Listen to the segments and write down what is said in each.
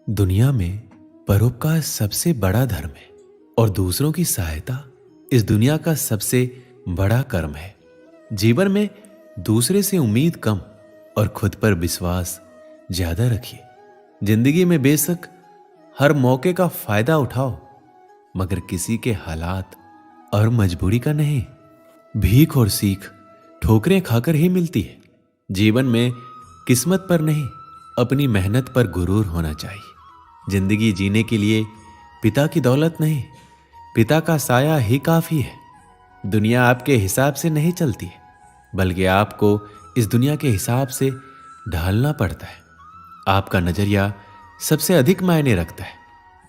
दुनिया में परोपकार सबसे बड़ा धर्म है और दूसरों की सहायता इस दुनिया का सबसे बड़ा कर्म है। जीवन में दूसरे से उम्मीद कम और खुद पर विश्वास ज्यादा रखिए। जिंदगी में बेशक हर मौके का फायदा उठाओ, मगर किसी के हालात और मजबूरी का नहीं। भीख और सीख ठोकरें खाकर ही मिलती है। जीवन में किस्मत पर नहीं, अपनी मेहनत पर गुरूर होना चाहिए। जिंदगी जीने के लिए पिता की दौलत नहीं, पिता का साया ही काफी है। दुनिया आपके हिसाब से नहीं चलती है, बल्कि आपको इस दुनिया के हिसाब से ढालना पड़ता है। आपका नजरिया सबसे अधिक मायने रखता है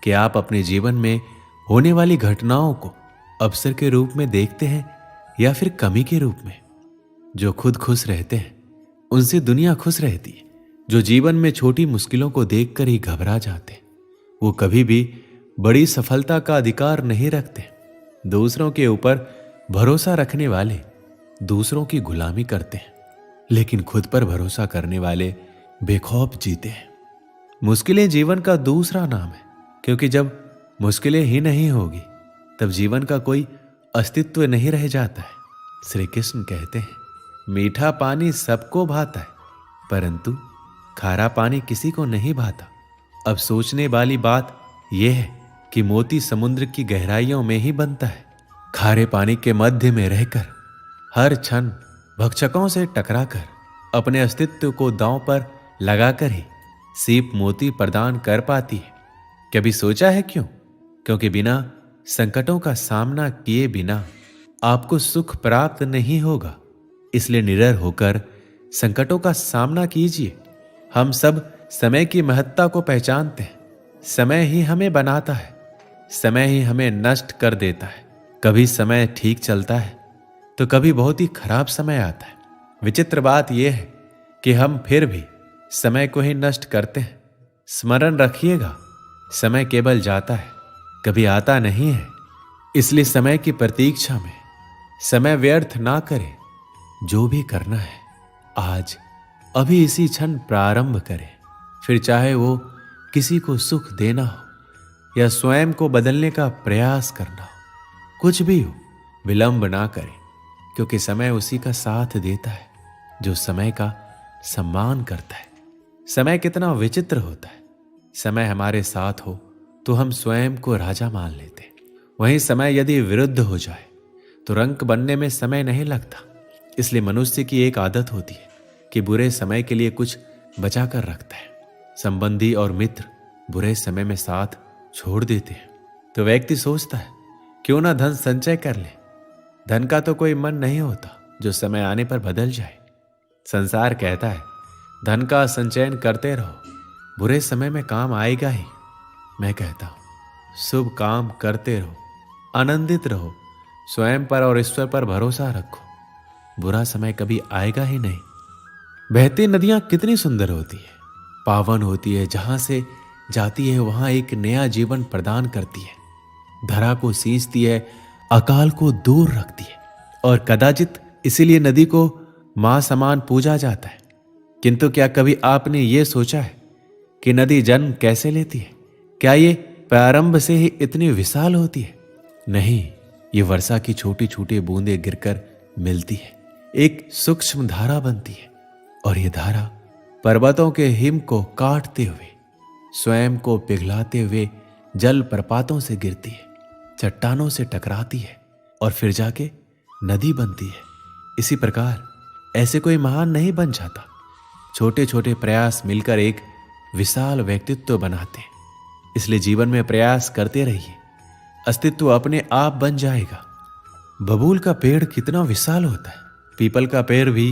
कि आप अपने जीवन में होने वाली घटनाओं को अवसर के रूप में देखते हैं या फिर कमी के रूप में। जो खुद खुश रहते हैं उनसे दुनिया खुश रहती है। जो जीवन में छोटी मुश्किलों को देखकर ही घबरा जाते हैं वो कभी भी बड़ी सफलता का अधिकार नहीं रखते। दूसरों के ऊपर भरोसा रखने वाले दूसरों की गुलामी करते हैं, लेकिन खुद पर भरोसा करने वाले बेखौफ जीते हैं। मुश्किलें जीवन का दूसरा नाम है, क्योंकि जब मुश्किलें ही नहीं होगी तब जीवन का कोई अस्तित्व नहीं रह जाता है। श्री कृष्ण कहते हैं, मीठा पानी सबको भाता है, परंतु खारा पानी किसी को नहीं भाता। अब सोचने वाली बात यह है कि मोती समुद्र की गहराइयों में ही बनता है। खारे पानी के मध्य में रहकर हर क्षण भक्षकों से टकराकर अपने अस्तित्व को दांव पर लगाकर ही सीप मोती प्रदान कर पाती है। कभी सोचा है क्यों? क्योंकि बिना संकटों का सामना किए बिना आपको सुख प्राप्त नहीं होगा। इसलिए निडर होकर संकटों का सामना कीजिए। हम सब समय की महत्ता को पहचानते हैं। समय ही हमें बनाता है, समय ही हमें नष्ट कर देता है। कभी समय ठीक चलता है तो कभी बहुत ही खराब समय आता है। विचित्र बात यह है कि हम फिर भी समय को ही नष्ट करते हैं। स्मरण रखिएगा, समय केवल जाता है, कभी आता नहीं है। इसलिए समय की प्रतीक्षा में समय व्यर्थ ना करें। जो भी करना है आज अभी इसी क्षण प्रारंभ करें। फिर चाहे वो किसी को सुख देना हो या स्वयं को बदलने का प्रयास करना हो, कुछ भी हो, विलंब ना करें, क्योंकि समय उसी का साथ देता है जो समय का सम्मान करता है। समय कितना विचित्र होता है। समय हमारे साथ हो तो हम स्वयं को राजा मान लेते हैं। वहीं समय यदि विरुद्ध हो जाए तो रंक बनने में समय नहीं लगता। इसलिए मनुष्य की एक आदत होती है कि बुरे समय के लिए कुछ बचा कर रखता है। संबंधी और मित्र बुरे समय में साथ छोड़ देते हैं तो व्यक्ति सोचता है, क्यों ना धन संचय कर ले। धन का तो कोई मन नहीं होता जो समय आने पर बदल जाए। संसार कहता है, धन का संचयन करते रहो, बुरे समय में काम आएगा ही। मैं कहता हूं, शुभ काम करते रहो, आनंदित रहो, स्वयं पर और ईश्वर पर भरोसा रखो। बुरा समय कभी आएगा ही नहीं। बहती नदियां कितनी सुंदर होती है, पावन होती है। जहां से जाती है वहां एक नया जीवन प्रदान करती है। धरा को सींचती है, अकाल को दूर रखती है, और कदाचित इसीलिए नदी को मां समान पूजा जाता है। किंतु क्या कभी आपने ये सोचा है कि नदी जन्म कैसे लेती है? क्या ये प्रारंभ से ही इतनी विशाल होती है? नहीं, ये वर्षा की छोटी छोटी बूंदें गिरकर मिलती है, एक सूक्ष्म धारा बनती है, और ये धारा पर्वतों के हिम को काटते हुए, स्वयं को पिघलाते हुए जल प्रपातों से गिरती है, चट्टानों से टकराती है और फिर जाके नदी बनती है। इसी प्रकार ऐसे कोई महान नहीं बन जाता। छोटे छोटे प्रयास मिलकर एक विशाल व्यक्तित्व बनाते हैं। इसलिए जीवन में प्रयास करते रहिए, अस्तित्व अपने आप बन जाएगा। बबूल का पेड़ कितना विशाल होता है, पीपल का पेड़ भी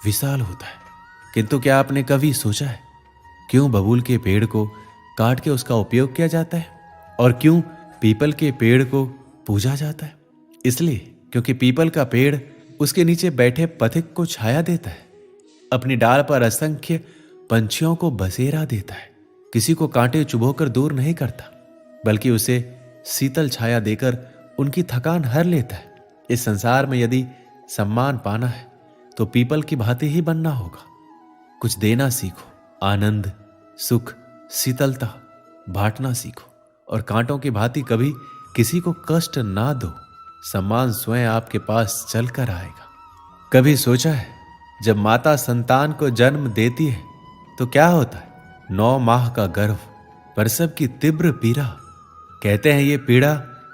विशाल होता है। किंतु क्या आपने कभी सोचा है क्यों बबूल के पेड़ को काट के उसका उपयोग किया जाता है और क्यों पीपल के पेड़ को पूजा जाता है? इसलिए क्योंकि पीपल का पेड़ उसके नीचे बैठे पथिक को छाया देता है, अपनी डाल पर असंख्य पंछियों को बसेरा देता है, किसी को कांटे चुभोकर दूर नहीं करता, बल्कि उसे शीतल छाया देकर उनकी थकान हर लेता है। इस संसार में यदि सम्मान पाना है तो पीपल की भांति ही बनना होगा। कुछ देना सीखो, आनंद, सुख, शीतलता, बांटना सीखो और कांटों की भांति कभी किसी को कष्ट ना दो। सम्मान स्वयं आपके पास चलकर आएगा। कभी सोचा है, जब माता संतान को जन्म देती है तो क्या होता है? 9 माह का गर्भ, प्रसव की तीव्र पीड़ा। कहते हैं ये पीड़ा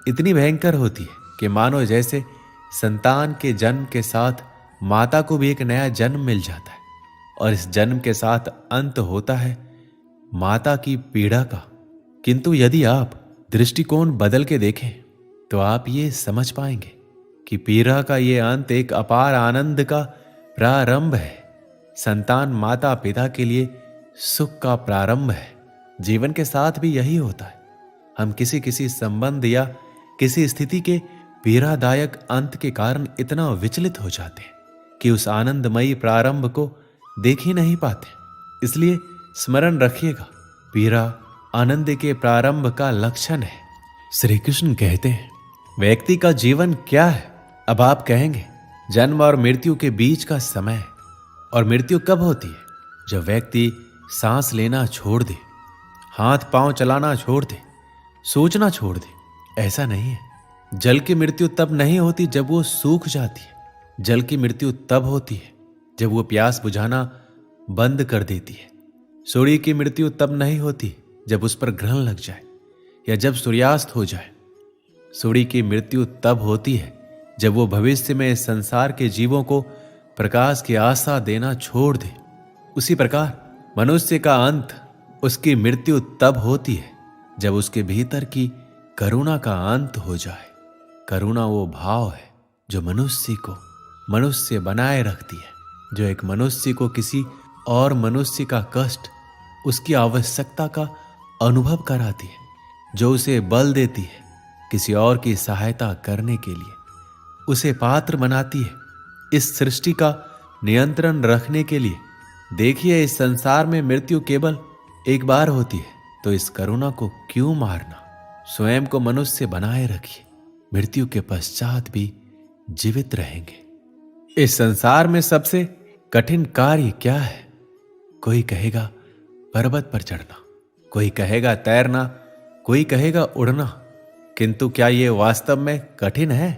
इतनी भयंकर होती है कि मानो जैसे संतान के जन्म के साथ माता को भी एक नया जन्म मिल जाता है और इस जन्म के साथ अंत होता है माता की पीड़ा का। किंतु यदि आप दृष्टिकोण बदल के देखें तो आप ये समझ पाएंगे कि पीड़ा का ये अंत एक अपार आनंद का प्रारंभ है। संतान माता पिता के लिए सुख का प्रारंभ है। जीवन के साथ भी यही होता है। हम किसी संबंध या किसी स्थिति के पीड़ादायक अंत के कारण इतना विचलित हो जाते हैं कि उस आनंदमयी प्रारंभ को देख ही नहीं पाते। इसलिए स्मरण रखिएगा, पीड़ा आनंद के प्रारंभ का लक्षण है। श्री कृष्ण कहते हैं, व्यक्ति का जीवन क्या है? अब आप कहेंगे, जन्म और मृत्यु के बीच का समय। और मृत्यु कब होती है? जब व्यक्ति सांस लेना छोड़ दे, हाथ पांव चलाना छोड़ दे, सोचना छोड़ दे। ऐसा नहीं है। जल की मृत्यु तब नहीं होती जब वो सूख जाती है। जल की मृत्यु तब होती है जब वो प्यास बुझाना बंद कर देती है। सूर्य की मृत्यु तब नहीं होती जब उस पर ग्रहण लग जाए या जब सूर्यास्त हो जाए। सूर्य की मृत्यु तब होती है जब वो भविष्य में इस संसार के जीवों को प्रकाश की आशा देना छोड़ दे। उसी प्रकार मनुष्य का अंत, उसकी मृत्यु तब होती है जब उसके भीतर की करुणा का अंत हो जाए। करुणा वो भाव है जो मनुष्य को मनुष्य बनाए रखती है, जो एक मनुष्य को किसी और मनुष्य का कष्ट, उसकी आवश्यकता का अनुभव कराती है, जो उसे बल देती है किसी और की सहायता करने के लिए, उसे पात्र बनाती है इस सृष्टि का नियंत्रण रखने के लिए। देखिए, इस संसार में मृत्यु केवल एक बार होती है, तो इस करुणा को क्यों मारना? स्वयं को मनुष्य बनाए रखिए, मृत्यु के पश्चात भी जीवित रहेंगे। इस संसार में सबसे कठिन कार्य क्या है? कोई कहेगा पर्वत पर चढ़ना, कोई कहेगा तैरना, कोई कहेगा उड़ना। किंतु क्या ये वास्तव में कठिन है?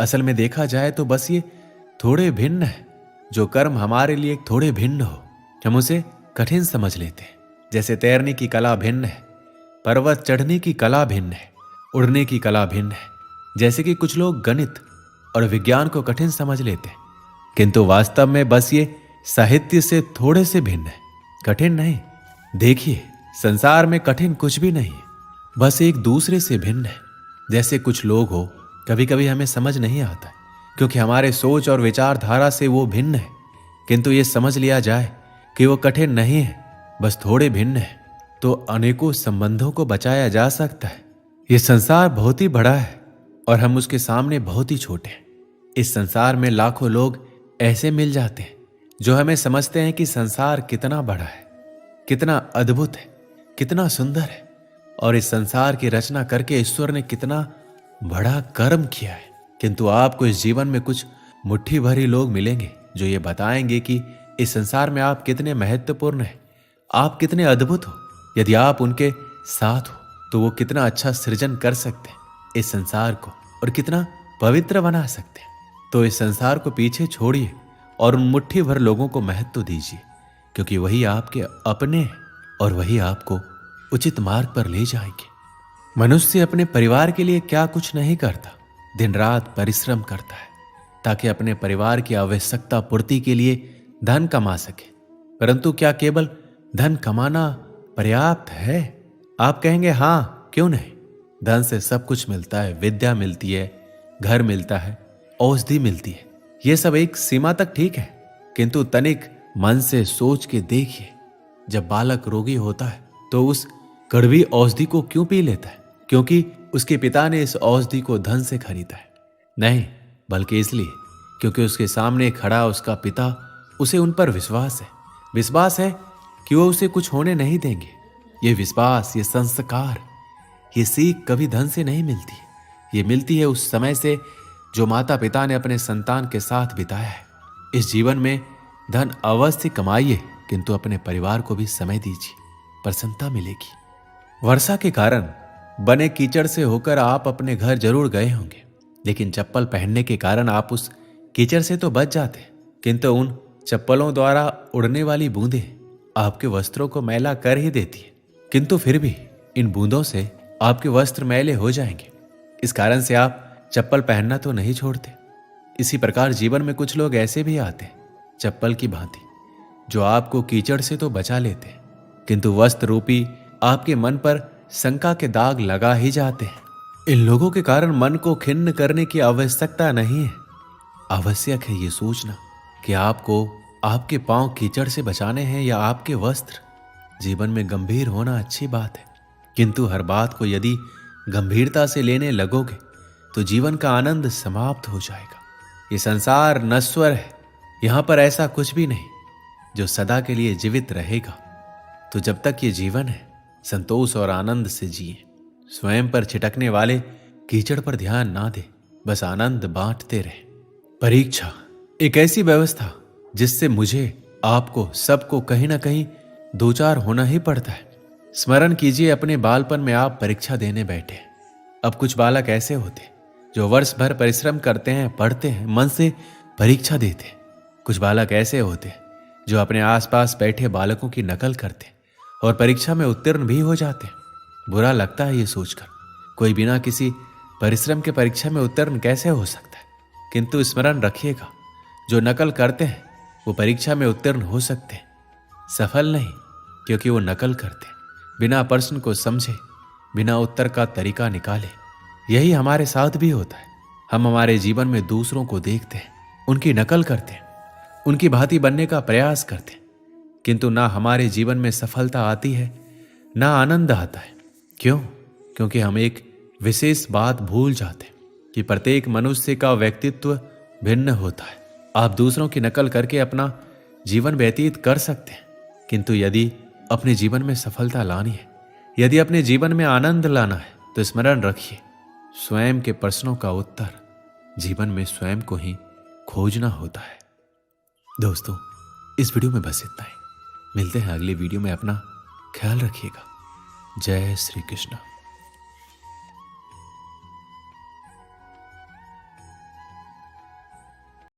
असल में देखा जाए तो बस ये थोड़े भिन्न है। जो कर्म हमारे लिए थोड़े भिन्न हो, हम उसे कठिन समझ लेते हैं। जैसे तैरने की कला भिन्न है, पर्वत चढ़ने की कला भिन्न है, उड़ने की कला भिन्न है। जैसे कि कुछ लोग गणित और विज्ञान को कठिन समझ लेते हैं, किंतु वास्तव में बस ये साहित्य से थोड़े से भिन्न है, कठिन नहीं। देखिए, संसार में कठिन कुछ भी नहीं है, बस एक दूसरे से भिन्न है। जैसे कुछ लोग हो, कभी कभी हमें समझ नहीं आता क्योंकि हमारे सोच और विचारधारा से वो भिन्न है, किंतु ये समझ लिया जाए कि वो कठिन नहीं है, बस थोड़े भिन्न है, तो अनेकों संबंधों को बचाया जा सकता है। ये संसार बहुत ही बड़ा है और हम उसके सामने बहुत ही छोटे हैं। इस संसार में लाखों लोग ऐसे मिल जाते हैं जो हमें समझते हैं कि संसार कितना बड़ा है, कितना अद्भुत है, कितना सुंदर है, और इस संसार की रचना करके ईश्वर ने कितना बड़ा कर्म किया है। किंतु आपको इस जीवन में कुछ मुट्ठी भरी लोग मिलेंगे जो ये बताएंगे कि इस संसार में आप कितने महत्वपूर्ण हैं, आप कितने अद्भुत हो। यदि आप उनके साथ हो तो वो कितना अच्छा सृजन कर सकते हैं इस संसार को और कितना पवित्र बना सकते हैं। तो इस संसार को पीछे छोड़िए और उन मुट्ठी भर लोगों को महत्व दीजिए, क्योंकि वही आपके अपने हैं और वही आपको उचित मार्ग पर ले जाएंगे। मनुष्य अपने परिवार के लिए क्या कुछ नहीं करता, दिन रात परिश्रम करता है ताकि अपने परिवार की आवश्यकता पूर्ति के लिए धन कमा सके। परंतु क्या केवल धन कमाना पर्याप्त है? आप कहेंगे हाँ, क्यों नहीं। धन से सब कुछ मिलता है, विद्या मिलती है, घर मिलता है, औषधि मिलती है, ये सब एक सीमा तक ठीक है। किंतु तनिक मन से सोच के देखिए, जब बालक रोगी होता है तो उस कड़वी औषधि को क्यों पी लेता है? क्योंकि उसके पिता ने इस औषधि को धन से खरीदा है? नहीं, बल्कि इसलिए क्योंकि उसके सामने खड़ा उसका पिता, उसे उन पर विश्वास है कि वो उसे कुछ होने नहीं देंगे। ये विश्वास, ये संस्कार, ये सीख कभी धन से नहीं मिलती। ये मिलती है उस समय से जो माता पिता ने अपने संतान के साथ बिताया है। इस जीवन में धन अवश्य कमाइए, किंतु अपने परिवार को भी समय दीजिए, प्रसन्नता मिलेगी। वर्षा के कारण बने कीचड़ से होकर आप अपने घर जरूर गए होंगे, लेकिन चप्पल पहनने के कारण आप उस कीचड़ से तो बच जाते, किंतु उन चप्पलों द्वारा उड़ने वाली बूंदें आपके वस्त्रों को मैला कर ही देती है। किंतु फिर भी इन बूंदों से आपके वस्त्र मैले हो जाएंगे। इस कारण से आप चप्पल पहनना तो नहीं छोड़ते। इसी प्रकार जीवन में कुछ लोग ऐसे भी आते हैं, चप्पल की भांति, जो आपको कीचड़ से तो बचा लेते हैं, किंतु वस्त्र रूपी आपके मन पर शंका के दाग लगा ही जाते हैं। इन लोगों के कारण मन को खिन्न करने की आवश्यकता नहीं है। आवश्यक है ये सोचना कि आपको आपके पांव कीचड़ से बचाने हैं या आपके वस्त्र। जीवन में गंभीर होना अच्छी बात है, किंतु हर बात को यदि गंभीरता से लेने लगोगे तो जीवन का आनंद समाप्त हो जाएगा। ये संसार नश्वर है, यहां पर ऐसा कुछ भी नहीं जो सदा के लिए जीवित रहेगा। तो जब तक ये जीवन है, संतोष और आनंद से जिए। स्वयं पर छिटकने वाले कीचड़ पर ध्यान ना दे, बस आनंद बांटते रहे। परीक्षा एक ऐसी व्यवस्था जिससे मुझे, आपको, सबको कहीं ना कहीं दो चार होना ही पड़ता है। स्मरण कीजिए, अपने बालपन में आप परीक्षा देने बैठे। अब कुछ बालक ऐसे होते जो वर्ष भर परिश्रम करते हैं, पढ़ते हैं, मन से परीक्षा देते। कुछ बालक ऐसे होते जो अपने आसपास बैठे बालकों की नकल करते और परीक्षा में उत्तीर्ण भी हो जाते। बुरा लगता है ये सोचकर, कोई बिना किसी परिश्रम के परीक्षा में उत्तीर्ण कैसे हो सकता है। किंतु स्मरण रखिएगा, जो नकल करते हैं वो परीक्षा में उत्तीर्ण हो सकते हैं, सफल नहीं, क्योंकि वो नकल करते, बिना प्रश्न को समझे, बिना उत्तर का तरीका निकाले। यही हमारे साथ भी होता है। हम हमारे जीवन में दूसरों को देखते हैं, उनकी नकल करते हैं, उनकी भांति बनने का प्रयास करते हैं, किंतु ना हमारे जीवन में सफलता आती है, ना आनंद आता है। क्यों? क्योंकि हम एक विशेष बात भूल जाते हैं कि प्रत्येक मनुष्य का व्यक्तित्व भिन्न होता है। आप दूसरों की नकल करके अपना जीवन व्यतीत कर सकते हैं, किंतु यदि अपने जीवन में सफलता लानी है, यदि अपने जीवन में आनंद लाना है, तो स्मरण रखिए, स्वयं के प्रश्नों का उत्तर जीवन में स्वयं को ही खोजना होता है। दोस्तों, इस वीडियो में बस इतना ही। मिलते हैं अगले वीडियो में। अपना ख्याल रखिएगा। जय श्री कृष्ण।